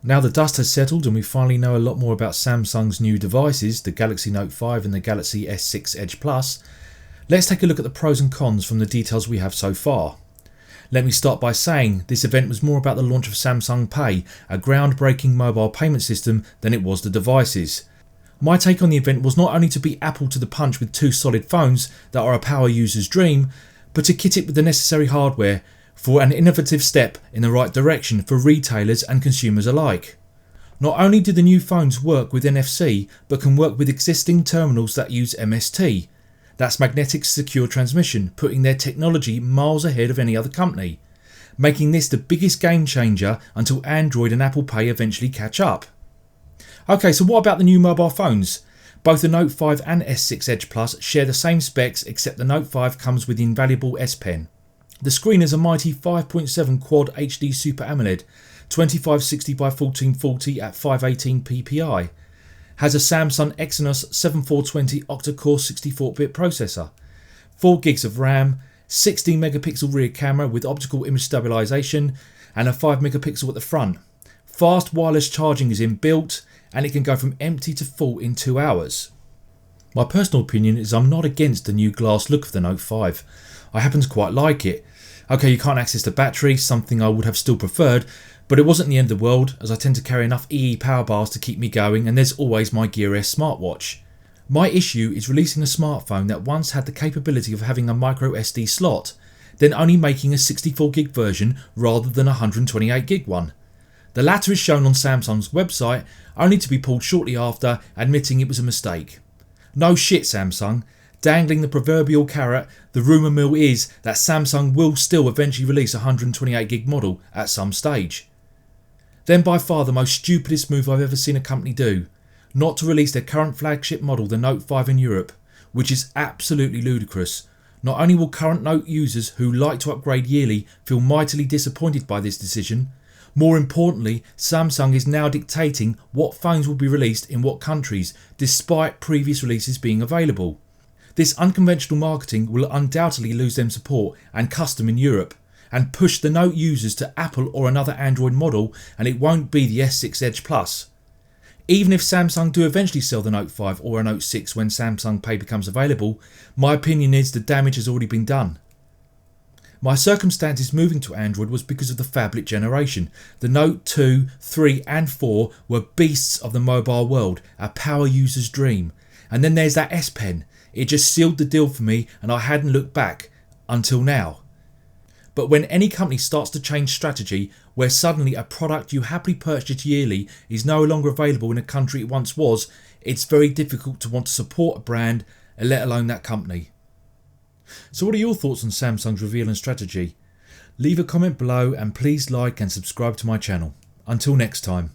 Now the dust has settled and we finally know a lot more about Samsung's new devices, the Galaxy Note 5 and the Galaxy S6 Edge Plus, let's take a look at the pros and cons from the details we have so far. Let me start by saying this event was more about the launch of Samsung Pay, a groundbreaking mobile payment system, than it was the devices. My take on the event was not only to beat Apple to the punch with two solid phones that are a power user's dream, but to kit it with the necessary hardware for an innovative step in the right direction for retailers and consumers alike. Not only do the new phones work with NFC, but can work with existing terminals that use MST. That's magnetic secure transmission, putting their technology miles ahead of any other company, making this the biggest game changer until Android and Apple Pay eventually catch up. Okay, so what about the new mobile phones? Both the Note 5 and S6 Edge Plus share the same specs, except the Note 5 comes with the invaluable S Pen. The screen is a mighty 5.7 Quad HD Super AMOLED, 2560 by 1440 at 518 ppi. Has a Samsung Exynos 7420 octa-core 64-bit processor, 4 gigs of RAM, 16 megapixel rear camera with optical image stabilization, and a 5 megapixel at the front. Fast wireless charging is inbuilt, and it can go from empty to full in 2 hours. My personal opinion is I'm not against the new glass look of the Note 5. I happen to quite like it. Okay, you can't access the battery, something I would have still preferred, but it wasn't the end of the world, as I tend to carry enough EE power bars to keep me going, and there's always my Gear S smartwatch. My issue is releasing a smartphone that once had the capability of having a micro SD slot, then only making a 64 gig version rather than a 128 gig one. The latter is shown on Samsung's website, only to be pulled shortly after, admitting it was a mistake. No shit, Samsung. Dangling the proverbial carrot, the rumour mill is that Samsung will still eventually release a 128 gig model at some stage. Then by far the most stupidest move I've ever seen a company do, not to release their current flagship model, the Note 5 in Europe, which is absolutely ludicrous. Not only will current Note users who like to upgrade yearly feel mightily disappointed by this decision, more importantly, Samsung is now dictating what phones will be released in what countries, despite previous releases being available. This unconventional marketing will undoubtedly lose them support and custom in Europe, and push the Note users to Apple or another Android model, and it won't be the S6 Edge Plus. Even if Samsung do eventually sell the Note 5 or a Note 6 when Samsung Pay becomes available, my opinion is the damage has already been done. My circumstances moving to Android was because of the phablet generation. The Note 2, 3 and 4 were beasts of the mobile world, a power user's dream. And then there's that S Pen. It just sealed the deal for me, and I hadn't looked back until now. But when any company starts to change strategy, where suddenly a product you happily purchased yearly is no longer available in a country it once was, it's very difficult to want to support a brand, let alone that company. So what are your thoughts on Samsung's reveal and strategy? Leave a comment below, and please like and subscribe to my channel. Until next time.